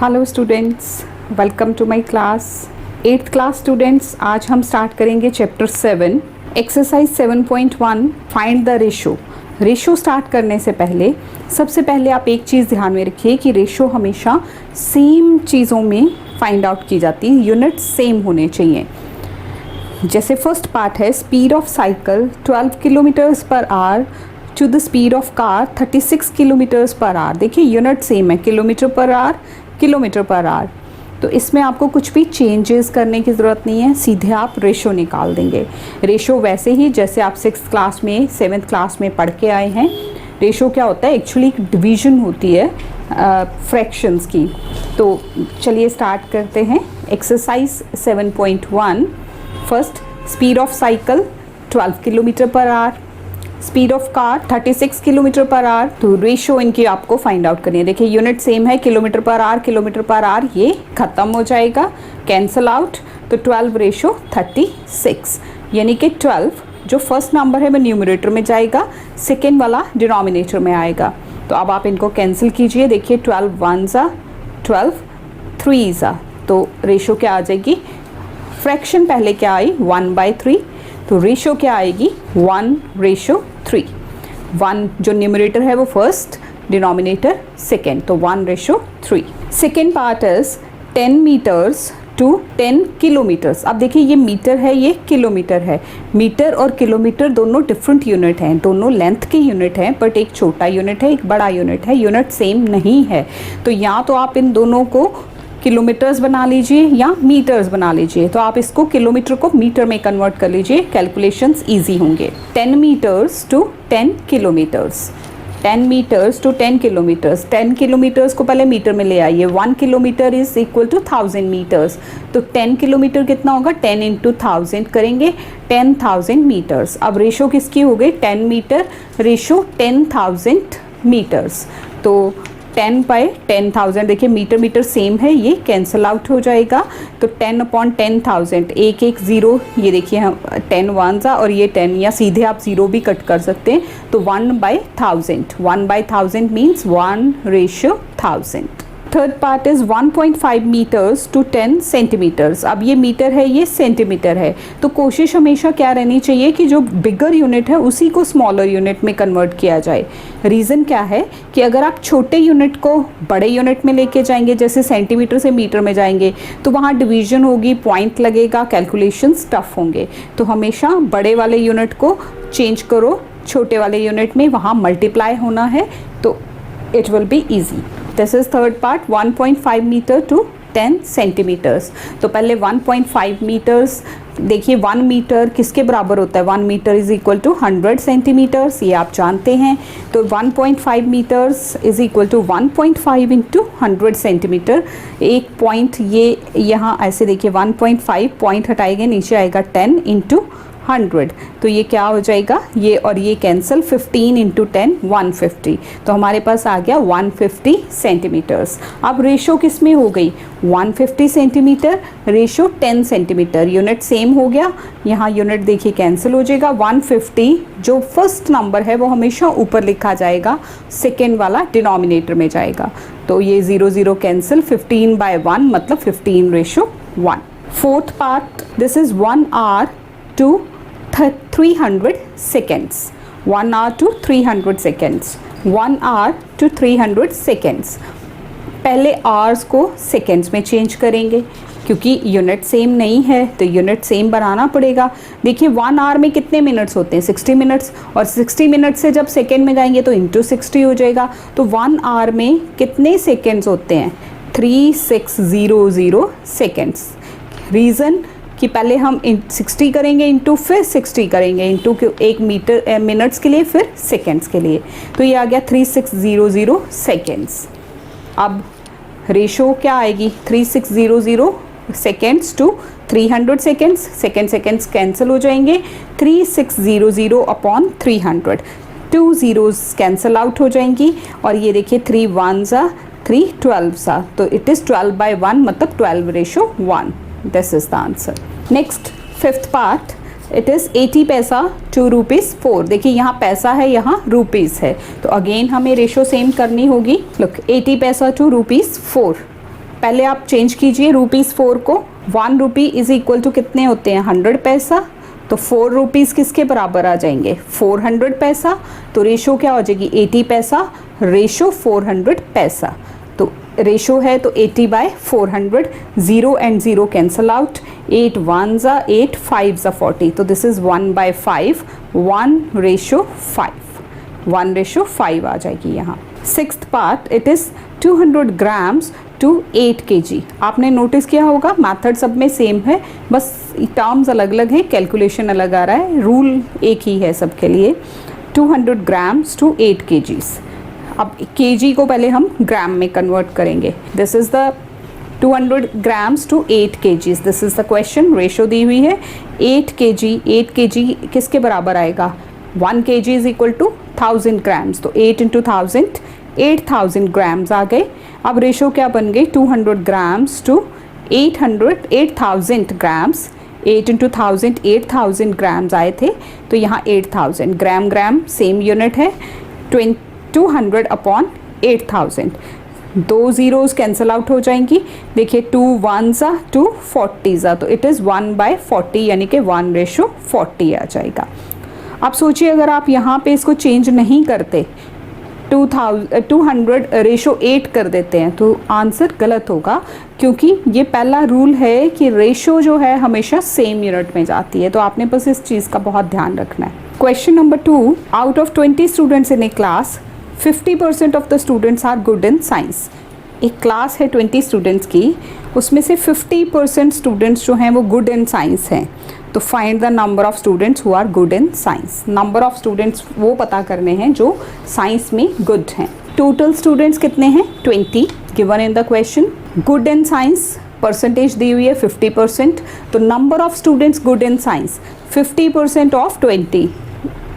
Hello students, welcome to my class. 8th class students, आज हम start करेंगे chapter 7 exercise 7.1 find the ratio. Ratio start करने से पहले सबसे पहले आप एक चीज़ ध्यान में रखिए कि रेशो हमेशा सेम चीज़ों में फाइंड आउट की जाती है, यूनिट सेम होने चाहिए। जैसे फर्स्ट पार्ट है speed of cycle 12 kilometres per hour to the speed of car 36 kilometres per hour. देखिए यूनिट सेम है, kilometre per hour kilometre per hour. तो इसमें आपको कुछ भी चेंजेस करने की ज़रूरत नहीं है, सीधे आप रेशो निकाल देंगे। रेशो वैसे ही जैसे आप 6th क्लास में 7th क्लास में पढ़ के आए हैं। रेशो क्या होता है? एक्चुअली एक डिवीजन होती है फ्रैक्शंस की। तो चलिए स्टार्ट करते हैं। Exercise 7.1 first, speed of cycle 12 kilometre per our, speed of car 36 kilometre per hour. तो रेशो इनकी आपको फाइंड आउट करनी है। देखिए यूनिट सेम है, किलोमीटर पर आवर, ये खत्म हो जाएगा, कैंसल आउट। तो 12 रेशो 36, यानी कि 12 जो फर्स्ट नंबर है वो न्यूमरेटर में जाएगा, सेकेंड वाला डिनोमिनेटर में आएगा। तो अब आप इनको कैंसिल कीजिए। देखिए 12 1 ज़ा 12 3 ज़ा, तो रेशो क्या आ जाएगी? फ्रैक्शन पहले क्या आई? 1/3। तो रेशो क्या आएगी? 1/3। 1 जो न्यूमरेटर है वो फर्स्ट, डिनोमिनेटर सेकेंड, तो 1/3। Second part is 10 metres to 10 kilometres. अब देखिए ये मीटर है, ये किलोमीटर है। मीटर और किलोमीटर दोनों डिफरेंट यूनिट हैं, दोनों लेंथ के यूनिट हैं, बट एक छोटा यूनिट है, एक बड़ा यूनिट है, यूनिट सेम नहीं है। तो या तो आप इन दोनों को किलोमीटर्स बना लीजिए या मीटर्स बना लीजिए। तो आप इसको किलोमीटर को मीटर में कन्वर्ट कर लीजिए, कैलकुलेशंस इजी होंगे। 10 metres to 10 kilometres, 10 metres to 10 kilometres. 10 kilometres को पहले मीटर में ले आइए। 1 kilometre is equal to 1000 metres. तो 10 किलोमीटर कितना होगा? 10 इंटू 1000 करेंगे, 10,000 मीटर्स। अब रेशो किसकी हो गई? 10 मीटर रेशो 10,000 मीटर्स। तो 10/10,000, देखिए मीटर मीटर सेम है, ये कैंसल आउट हो जाएगा। तो 10/10,000, एक एक ज़ीरो, ये देखिए हम 10 1 ज़ा और ये 10, या सीधे आप ज़ीरो भी कट कर सकते हैं। तो 1/1000, 1/1000 means 1/1000। Third part is 1.5 metres to 10 centimetres. अब ये मीटर है, ये सेंटीमीटर है। तो कोशिश हमेशा क्या रहनी चाहिए कि जो बिगर यूनिट है उसी को स्मॉलर यूनिट में कन्वर्ट किया जाए। रीज़न क्या है कि अगर आप छोटे यूनिट को बड़े यूनिट में लेके जाएंगे, जैसे सेंटीमीटर से मीटर में जाएंगे, तो वहाँ डिवीजन होगी, पॉइंट लगेगा, कैलकुलेशंस टफ होंगे। तो हमेशा बड़े वाले यूनिट को चेंज करो छोटे वाले यूनिट में, वहाँ मल्टीप्लाई होना है, तो it will be easy. This is third part, 1.5 metre to 10 centimetres. तो पहले 1.5 मीटर्स, देखिए 1 मीटर किसके बराबर होता है? 1 metre is equal to 100 centimetres, ये आप जानते हैं। तो 1.5 metres is equal to 1.5 into 100 centimetre. एक पॉइंट ये यहाँ ऐसे देखिए 1.5 पॉइंट हटाएंगे, नीचे आएगा 10 इंटू 100। तो ये क्या हो जाएगा? ये और ये कैंसिल, 15 इंटू 10 150। तो हमारे पास आ गया 150 सेंटीमीटर्स। अब रेशो किस में हो गई? 150 centimetre ratio 10 centimetre. Unit same हो गया, यहाँ यूनिट देखिए कैंसिल हो जाएगा। 150 जो फर्स्ट नंबर है वो हमेशा ऊपर लिखा जाएगा, सेकेंड वाला डिनोमिनेटर में जाएगा। तो ये 0 0 कैंसिल, 15/1 मतलब 15/1। Fourth part, this is 1 hour to 300 seconds, 1 hour to 300 seconds, 1 hour to 300 seconds। पहले आवर्स को सेकेंड्स में चेंज करेंगे, क्योंकि यूनिट सेम नहीं है तो यूनिट सेम बनाना पड़ेगा। देखिए 1 आवर में कितने मिनट्स होते हैं? 60 मिनट्स, और 60 मिनट से जब सेकेंड में जाएंगे तो इंटू 60 हो जाएगा। तो 1 आवर में कितने सेकेंड्स होते हैं? 3600 सेकेंड्स। रीज़न कि पहले हम 60 करेंगे इंटू, फिर 60 करेंगे इंटू, एक मीटर मिनट्स के लिए, फिर सेकेंड्स के लिए। तो ये आ गया 3600 सेकेंड्स। अब रेशो क्या आएगी? 3600 seconds to 300 seconds, seconds cancel हो जाएंगे। 3600 अपॉन 300, 2 zeros कैंसिल आउट हो जाएंगी। और ये देखिए 3 1 ज़ा 3 12 ज़ा, तो इट इज़ 12/1 मतलब 12/1। This is the answer. Next, fifth part, it is 80 पैसा टू ₹4। देखिए यहाँ पैसा है, यहाँ रुपीज़ है, तो अगेन हमें रेशो सेम करनी होगी। लुक 80 पैसा टू ₹4। पहले आप चेंज कीजिए ₹4 को। 1 रुपी इज इक्वल टू कितने होते हैं 100 पैसा, तो 4 रुपीज़ किसके बराबर आ जाएंगे 400 पैसा, तो रेशो क्या हो जाएगी 80 पैसा, रेशो 400 पैसा। तो रेशो है तो 80/400, 0 and 0 cancel out, 8 1s are 8, 5s are 40, तो दिस इज 1/5, 1:5, 1:5 आ जाएगी यहाँ। 6th part, it is 200 grams to 8 kg। आपने नोटिस किया होगा मैथड सब में सेम है, बस टर्म्स अलग अलग हैं, कैलकुलेशन अलग आ रहा है, रूल एक ही है सबके लिए। 200 grams to 8 kgs। अब kg को पहले हम ग्राम में कन्वर्ट करेंगे। This is the 200 grams to 8 kgs, this is the question. Ratio दी हुई है 8 kg किसके बराबर आएगा 1 kg is equal to 1000 grams, तो 8 into 1000 8000 grams आ गए। अब रेशो क्या बन गई 200 grams to 8000 grams, 8 into 1000 8000 grams आए थे, तो यहाँ 8000 ग्राम सेम यूनिट है, 200 upon 8000, 2 zeros कैंसल आउट हो जाएंगी। देखिए 2 1s are 2 40s are, तो इट इज़ 1/40 यानी कि 1:40 आ जाएगा। अब सोचिए अगर आप यहाँ पे इसको चेंज नहीं करते 200 रेशो 8 कर देते हैं तो आंसर गलत होगा, क्योंकि ये पहला रूल है कि रेशो जो है हमेशा सेम यूनिट में जाती है, तो आपने बस इस चीज़ का बहुत ध्यान रखना है। Question number 2, out of 20 students in a class 50% of the students are good in science. एक क्लास है 20 स्टूडेंट्स की, उसमें से 50% स्टूडेंट्स जो हैं वो गुड इन साइंस हैं, तो find the number of students who are good in science. Number of students वो पता करने हैं जो साइंस में गुड हैं। टोटल स्टूडेंट्स कितने हैं 20 given in the question. Good in science percentage दी हुई है 50%, तो number of students good in science 50% of 20,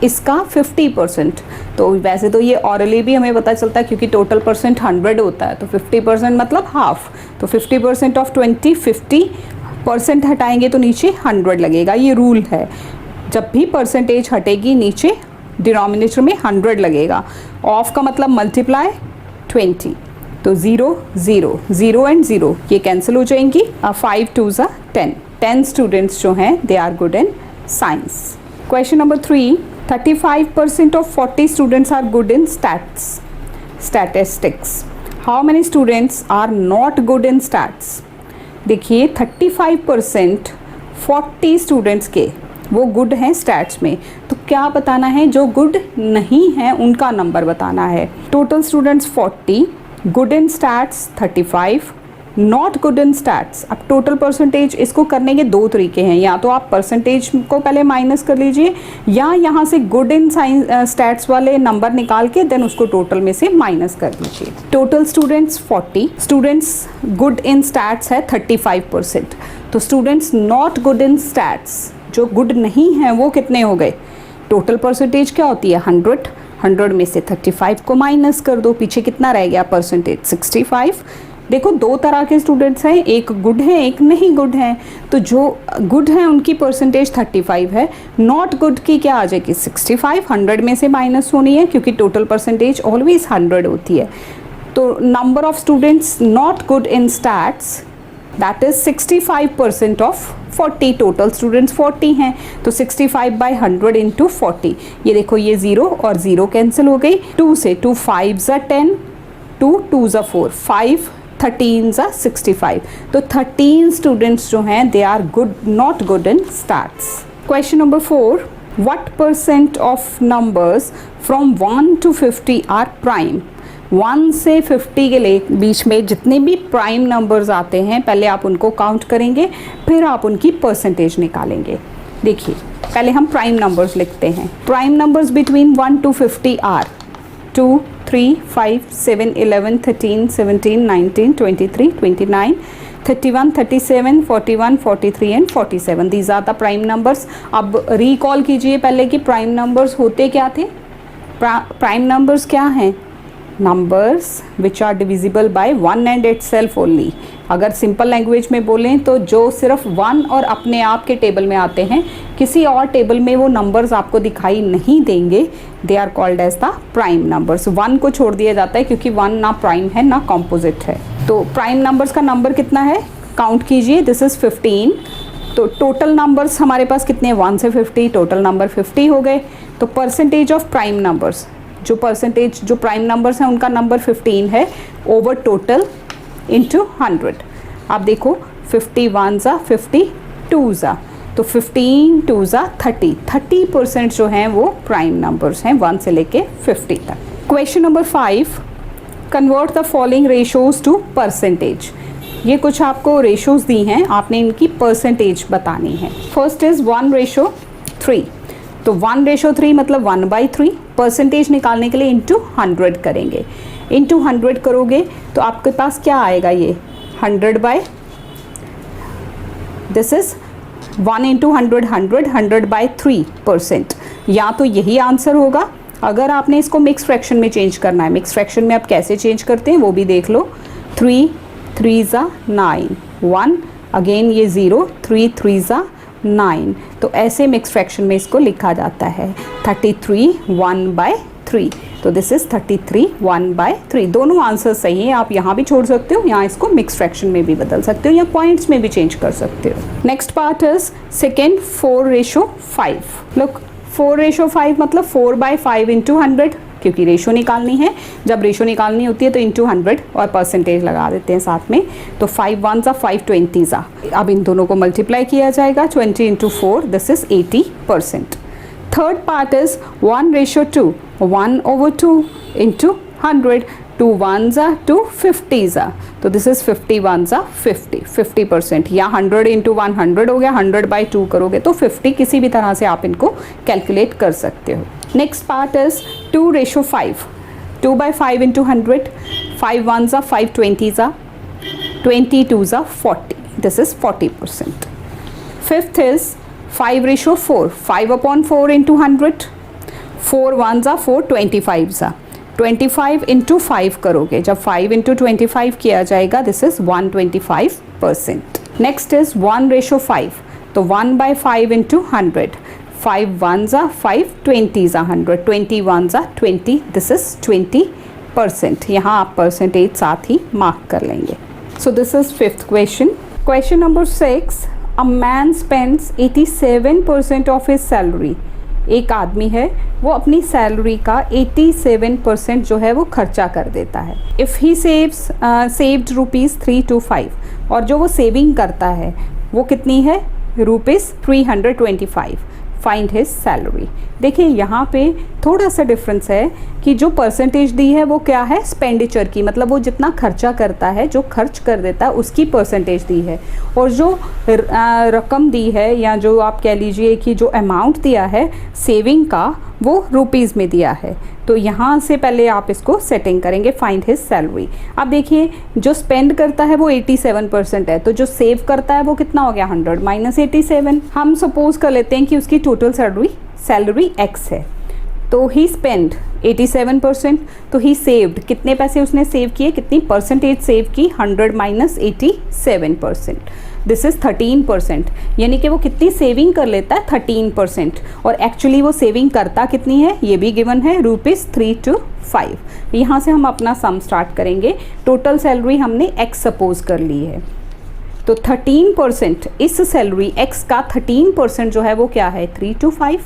इसका 50%। तो वैसे तो ये ऑरली भी हमें पता चलता है क्योंकि टोटल परसेंट 100 होता है, तो 50% मतलब हाफ, तो 50% ऑफ 20, 50% हटाएंगे तो नीचे 100 लगेगा। ये रूल है, जब भी परसेंटेज हटेगी नीचे डिनोमिनेटर में 100 लगेगा। ऑफ का मतलब मल्टीप्लाई 20, तो 0 0 0 एंड 0 ये कैंसिल हो जाएंगी। 5 2s are 10, 10 स्टूडेंट्स जो हैं they are good in science. Question number 3, 35% of 40 students are good in statistics. How many students are not good in stats? देखिए 35% 40 स्टूडेंट्स के वो गुड हैं स्टैट्स में, तो क्या बताना है जो गुड नहीं है उनका नंबर बताना है। Total students 40, good in stats 35, not good in stats. अब टोटल परसेंटेज इसको करने के 2 तरीके हैं, या तो आप परसेंटेज को पहले माइनस कर लीजिए, या यहाँ से गुड इन साइंस स्टैट्स वाले नंबर निकाल के देन उसको टोटल में से माइनस कर दीजिए। Total students 40, students good in stats है 35%, तो students not good in stats जो गुड नहीं हैं वो कितने हो गए। टोटल परसेंटेज क्या होती है 100, 100 में से 35 को माइनस कर दो, पीछे कितना रह गया परसेंटेज 65। देखो 2 तरह के स्टूडेंट्स हैं, एक गुड है एक नहीं गुड है, तो जो गुड हैं उनकी परसेंटेज 35 है, नॉट गुड की क्या आ जाएगी 65, 100 में से माइनस होनी है क्योंकि टोटल परसेंटेज ऑलवेज 100 होती है। तो number of students not good in stats that is 65% of 40, total students 40 हैं, तो 65/100 इंटू 40। ये देखो ये 0 और 0 कैंसिल हो गई, 2 से 2 5s are 10, 2 2s are 4, 5 13s are 65, तो 13 स्टूडेंट्स जो हैं they are good not good in stats. Question number 4, what % of numbers from 1 to 50 are prime. 1 से 50 के बीच में जितने भी प्राइम नंबर्स आते हैं पहले आप उनको काउंट करेंगे, फिर आप उनकी परसेंटेज निकालेंगे। देखिए पहले हम प्राइम नंबर्स लिखते हैं। Prime numbers between 1 to 50 are 2 3 5 7 11 13 17 19 23 29 31 37 41 43 and 47, these are the prime numbers. अब रिकॉल कीजिए पहले कि प्राइम नंबर्स होते क्या थे। प्राइम नंबर्स क्या हैं, numbers which are divisible by 1 and itself only. अगर सिंपल लैंग्वेज में बोलें तो जो सिर्फ 1 और अपने आप के टेबल में आते हैं, किसी और टेबल में वो नंबर्स आपको दिखाई नहीं देंगे, they are called as the prime numbers. 1 को छोड़ दिया जाता है क्योंकि 1 ना प्राइम है ना कॉम्पोजिट है। तो प्राइम नंबर्स का नंबर कितना है, काउंट कीजिए, दिस इज़ 15। तो टोटल नंबर्स हमारे पास कितने हैं, 1 से 50, टोटल नंबर 50 हो गए। तो परसेंटेज ऑफ प्राइम नंबर्स, जो प्राइम नंबर्स हैं उनका नंबर 15 है ओवर टोटल इंटू 100। आप देखो 51 ज़ा 52 ज़ा, तो 15 2 ज़ा 30% जो हैं वो प्राइम नंबर्स हैं 1 से लेके 50 तक। Question number 5, convert the following ratios to percentage. ये कुछ आपको रेशोज़ दी हैं, आपने इनकी परसेंटेज बतानी है। फर्स्ट इज़ 1:3, तो 1:3 मतलब 1/3। परसेंटेज निकालने के लिए इंटू 100 करेंगे, इंटू 100 करोगे तो आपके पास क्या आएगा, ये 100 दिस इज़ 1 इंटू 100/3%। या तो यही आंसर होगा। अगर आपने इसको मिक्स फ्रैक्शन में चेंज करना है, मिक्स फ्रैक्शन में आप कैसे चेंज करते हैं वो भी देख लो। 3 3 ज़ा 9, 1 अगेन ये 0, 3 3 ज़ा 9, तो ऐसे मिक्स फ्रैक्शन में इसको लिखा जाता है 33 1/3। तो दिस इज़ 33 1/3। दोनों आंसर सही हैं, आप यहाँ भी छोड़ सकते हो, यहाँ इसको मिक्स फ्रैक्शन में भी बदल सकते हो या पॉइंट्स में भी चेंज कर सकते हो। Next part is second 4:5। Look 4:5 मतलब 4/5 इंटू 100, क्योंकि रेशो निकालनी है। जब रेशो निकालनी होती है तो इंटू 100 और परसेंटेज लगा देते हैं साथ में। तो 5 1 ज़ा 5 20 ज़ा, अब इन दोनों को मल्टीप्लाई किया जाएगा, 20 into 4 this is 80%। Third part is 1:2, 1/2 into 100, 2 1 ज़ा 2 50 ज़ा, तो दिस इज़ 51 ज़ा 50% या 100 इंटू 100 हो गया, 100/2 करोगे तो 50, किसी भी तरह से आप इनको कैलकुलेट कर सकते हो। नेक्स्ट पार्ट इज़ 2:5, 2/5 इंटू 100, 5 1 ज़ा 5 20 ज़ा, 20 2 ज़ा 40, this is 40%। Fifth is 5:4, 5/4 into 100, 4 1 ज़ा 4 25 ज़ा, 25 इंटू 5 करोगे, जब 5 इंटू 25 किया जाएगा दिस इज़ 125%। नेक्स्ट इज़ 1:5, तो 1/5 इंटू 100, 5 1 ज़ा 5 20 ज़ा 100, 21 ज़ा 20, दिस इज़ 20%। यहाँ आप परसेंटेज साथ ही मार्क कर लेंगे। So this is fifth question. Question number 6, a man spends 87% of his salary. एक आदमी है, वो अपनी सैलरी का 87% जो है वो खर्चा कर देता है। इफ़ ही सेव्ड ₹325, और जो वो सेविंग करता है वो कितनी है, ₹325। Find his salary. देखिए यहाँ पे थोड़ा सा डिफरेंस है कि जो परसेंटेज दी है वो क्या है, एक्सपेंडिचर की, मतलब वो जितना खर्चा करता है, जो खर्च कर देता है उसकी परसेंटेज दी है, और जो रकम दी है या जो आप कह लीजिए कि जो अमाउंट दिया है सेविंग का वो रुपीज़ में दिया है। तो यहाँ से पहले आप इसको सेटिंग करेंगे, फाइंड हिज सैलरी। अब देखिए जो स्पेंड करता है वो 87% है, तो जो सेव करता है वो कितना हो गया, 100 माइनस 87। हम सपोज कर लेते हैं कि उसकी टोटल सैलरी x है, तो ही स्पेंड 87%, तो ही सेव्ड, कितने पैसे उसने सेव किए, कितनी परसेंटेज सेव की, 100 माइनस 87%, दिस इज़ 13%। यानी कि वो कितनी सेविंग कर लेता है, 13%, और एक्चुअली वो सेविंग करता कितनी है, ये भी गिवन है, ₹325। यहाँ से हम अपना सम स्टार्ट करेंगे। टोटल सैलरी हमने x सपोज कर ली है, तो 13% इस सैलरी x का 13% जो है वो क्या है, 325।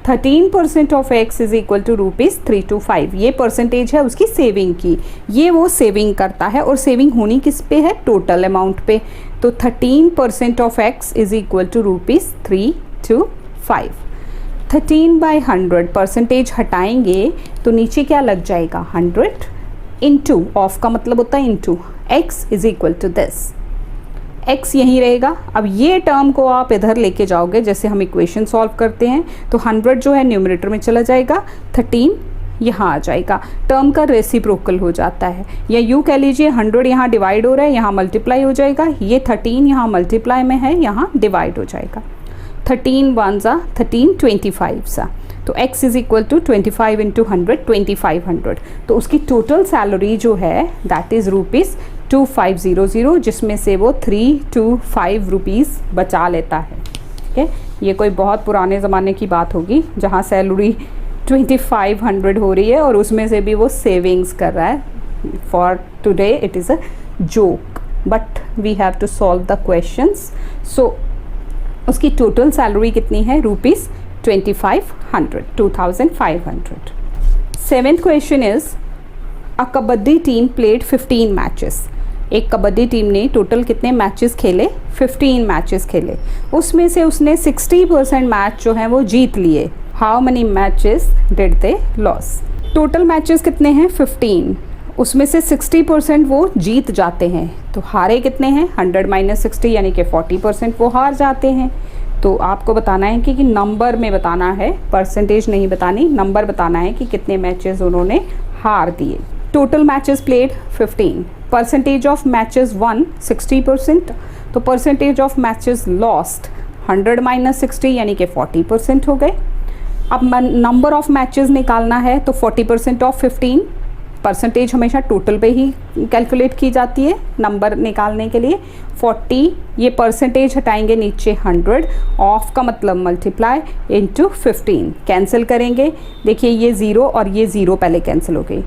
13% of x is equal to ₹325। ये परसेंटेज है उसकी सेविंग की, ये वो सेविंग करता है, और सेविंग होनी किस पे है, टोटल अमाउंट पे। तो 13% of x is equal to ₹325। 13/100 percentage हटाएंगे तो नीचे क्या लग जाएगा, 100 इंटू, ऑफ का मतलब होता है into, x is equal to this, x यहीं रहेगा। अब ये टर्म को आप इधर लेके जाओगे, जैसे हम इक्वेशन सॉल्व करते हैं, तो 100 जो है न्यूमरेटर में चला जाएगा, 13 यहाँ आ जाएगा, टर्म का रेसिप्रोकल हो जाता है, या यूँ कह लीजिए 100 यहाँ डिवाइड हो रहा है, यहाँ मल्टीप्लाई हो जाएगा, ये 13 यहाँ मल्टीप्लाई में है, यहाँ डिवाइड हो जाएगा। 13 1 ज़ा 13, 25 सा, तो x is equal to 25 into 100, 2500। तो उसकी टोटल सैलरी जो है दैट इज़ ₹2500, जिसमें से वो 325 रुपीज़ बचा लेता है। ठीक है, ये कोई बहुत पुराने ज़माने की बात होगी जहाँ सैलरी 2500 हो रही है और उसमें से भी वो सेविंग्स कर रहा है। For today it is joke, but we have to solve the questions. So उसकी टोटल सैलरी कितनी है? ₹2500, 2500. Seventh question is a kabaddi team played 15 matches. एक कबड्डी टीम ने टोटल कितने मैचेस खेले? 15 मैचेस खेले. उसमें से उसने 60% मैच जो हैं वो जीत लिए. How many matches did they loss? Total matches कितने हैं? 15. उसमें से 60% वो जीत जाते हैं. तो हारे कितने हैं? 100 - 60 यानी कि 40% वो हार जाते हैं. तो आपको बताना है कि नंबर में बताना है, परसेंटेज नहीं बतानी, नंबर बताना है कि कितने मैचेस उन्होंने हार दिए. Total matches played 15. Percentage of matches one 60%. तो परसेंटेज ऑफ मैचेस लॉस्ट 100 - 60 यानी कि 40% हो गए. अब नंबर ऑफ मैचेस निकालना है तो 40% ऑफ 15. परसेंटेज हमेशा टोटल पे ही कैलकुलेट की जाती है नंबर निकालने के लिए. 40 ये परसेंटेज हटाएंगे नीचे 100, ऑफ का मतलब मल्टीप्लाई इनटू 15. कैंसिल करेंगे, देखिए ये 0 और ये 0 पहले कैंसिल हो गई.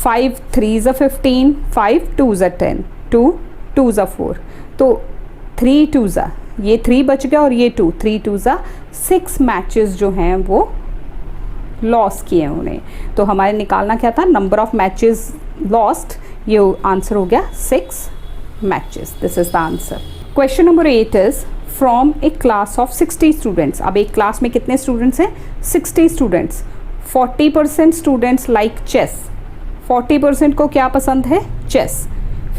5 3 = 15, 5 2 = 10, 2 2 = 4. तो 3 2 ये 3 बच गया और ये 2, 3 2 = 6 मैचेस जो हैं वो लॉस किए उन्हें. तो हमारे निकालना क्या था? Number of matches lost. ये आंसर हो गया 6 matches. This is the answer. Question number 8 is from A class of 60 students. अब एक क्लास में कितने स्टूडेंट्स हैं? 60 स्टूडेंट्स. 40% students like chess. 40% को क्या पसंद है? चेस.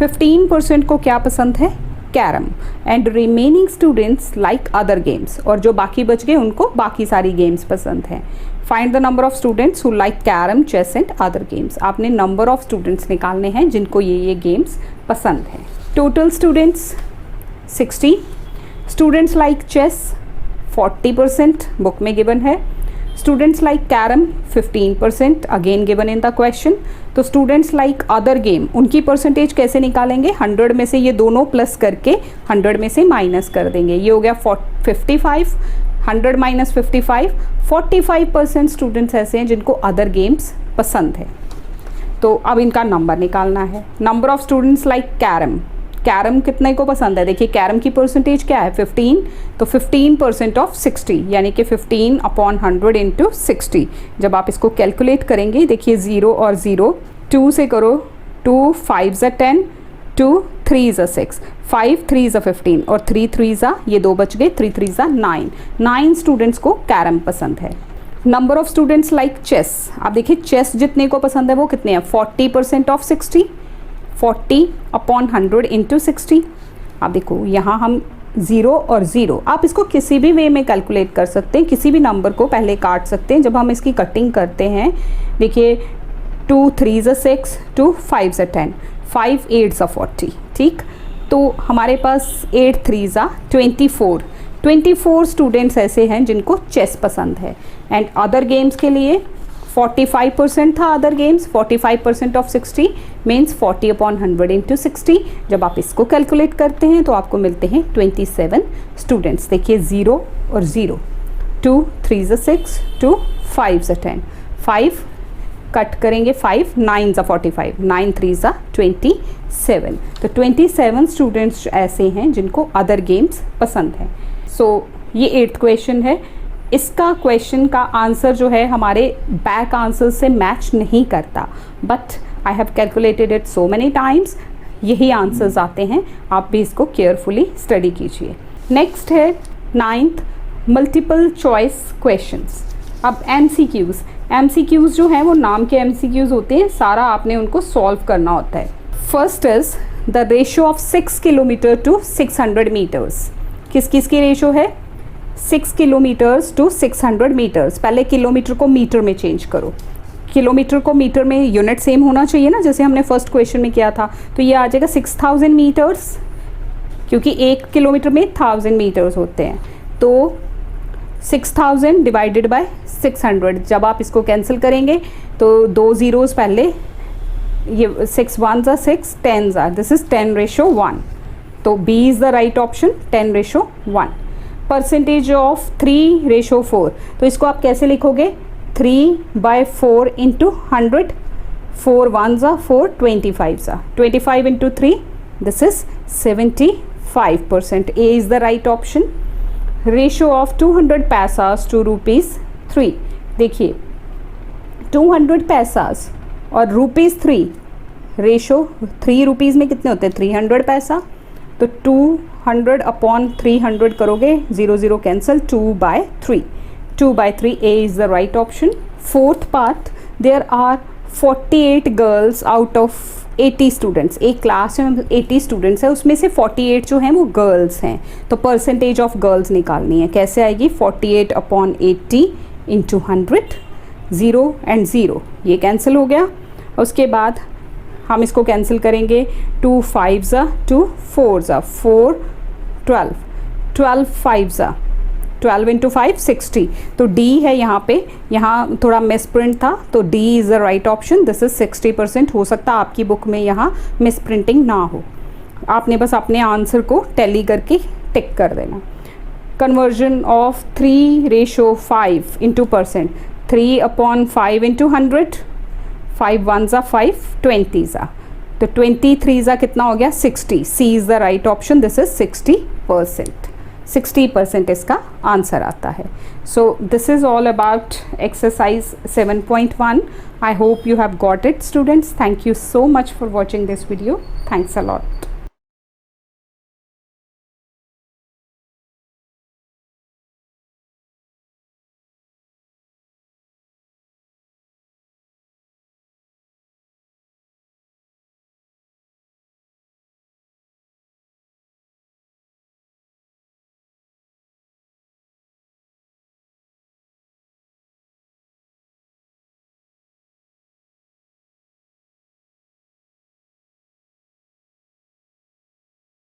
15% को क्या पसंद है? Carrom. And remaining students like other games. और जो बाकी बच गए उनको बाकी सारी गेम्स पसंद हैं. Find the number of students who like carrom, chess and other games. आपने नंबर ऑफ स्टूडेंट्स निकालने हैं जिनको ये गेम्स पसंद हैं. Total students 60. Students like chess 40% book में गिवन है. Students like carrom 15% again given in the question. तो स्टूडेंट्स लाइक अदर गेम उनकी परसेंटेज कैसे निकालेंगे? 100 में से ये दोनों प्लस करके 100 में से माइनस कर देंगे. ये हो गया 55. 100 - 55, 45% स्टूडेंट्स ऐसे हैं जिनको अदर गेम्स पसंद है. तो अब इनका नंबर निकालना है. Number of students like carrom. Carrom कितने को पसंद है? देखिए कैरम की परसेंटेज क्या है? 15. तो 15% ऑफ 60 यानी कि 15/100 इंटू 60. जब आप इसको कैलकुलेट करेंगे, देखिए 0 और 0 2 से करो. 2 5 = 10, 2 3 = 6, 5 3 = 15 और 3 3 = ये 2 बच गए, 3 3 = 9. 9 स्टूडेंट्स को कैरम पसंद है. Number of students like chess. आप देखिए चेस जितने को पसंद है वो कितने हैं? 40% ऑफ 60, 40/100 इंटू 60. आप देखो यहाँ हम 0 और 0, आप इसको किसी भी वे में कैलकुलेट कर सकते हैं. किसी भी नंबर को पहले काट सकते हैं. जब हम इसकी कटिंग करते हैं, देखिए 2 3 = 6, 2 5 = 10, 5 8 = 40. ठीक, तो हमारे पास 8 3 = 24. 24 स्टूडेंट्स ऐसे हैं जिनको चेस पसंद है. एंड अदर गेम्स के लिए 45% था other games. 45% of 60 means 40/100 into 60. जब आप इसको कैलकुलेट करते हैं तो आपको मिलते हैं 27 स्टूडेंट्स. देखिए 0 और 0, 2 3 = 6, 2 5 = 10, 5 कट करेंगे, 5 9 = 45, 9 3 = 27. तो 27 स्टूडेंट्स ऐसे हैं जिनको अदर गेम्स पसंद हैं. सो ये 8th क्वेश्चन है. इसका क्वेश्चन का आंसर जो है हमारे बैक आंसर से मैच नहीं करता, but I have calculated it so many times. यही आंसर्स आते हैं. आप भी इसको केयरफुली स्टडी कीजिए. नेक्स्ट है 9th मल्टीपल चॉइस क्वेश्चंस. अब MCQs जो हैं वो नाम के MCQs होते हैं. सारा आपने उनको सॉल्व करना होता है. First is the ratio of 6 kilometre to 600 metres. किस की रेशो है? 6 किलोमीटर्स टू 600 मीटर्स. पहले किलोमीटर को मीटर में चेंज करो. किलोमीटर को मीटर में यूनिट सेम होना चाहिए ना, जैसे हमने फर्स्ट क्वेश्चन में किया था. तो ये आ जाएगा 6000 मीटर्स, क्योंकि 1 किलोमीटर में 1000 मीटर्स होते हैं. तो 6000 डिवाइडेड बाय 600. जब आप इसको कैंसिल करेंगे तो 2 ज़ीरोज़ पहले, ये 6 1 = 6, 10 दिस इज 10:1. तो B is the right option, 10:1. Percentage of 3:4. तो इसको आप कैसे लिखोगे? 3/4 into 100. 4 ones are 4, 25s are 25 into 3, this is 75%. A is the right option. Ratio of 200 पैसास to rupees 3, देखिए 200 पैसास और रुपीज़ 3, रेशो 3 रुपीज़ में कितने होते हैं 300 पैसा, तो 200 अपॉन 300 करोगे 0 0 cancel, 2/3 A is the right option. Fourth part, there are 48 girls out of 80 students. एक क्लास में 80 स्टूडेंट्स है, उसमें से 48 जो हैं वो गर्ल्स हैं, तो परसेंटेज ऑफ गर्ल्स निकालनी है. कैसे आएगी 48 अपॉन 80 इंटू 100, 0 एंड 0 ये कैंसिल हो गया. उसके बाद हम इसको कैंसिल करेंगे, 2 5s 2 4s 4 12 12 5s 12 इंटू 5 60. तो D है यहाँ पे, यहाँ थोड़ा मिस प्रिंट था, तो D is the right option. This is 60%. हो सकता है आपकी बुक में यहाँ मिस प्रिंटिंग ना हो, आपने बस अपने आंसर को टैली करके टिक कर देना. Conversion of 3:5 into percent, 3 upon 5 into 100, 5 ones are 5, 20s are, तो 23s are कितना हो गया 60. C is the right option. This is 60%. 60% इसका आंसर आता है. So this is all about exercise 7.1. I hope you have got it, students. Thank you so much for watching this video. Thanks a lot.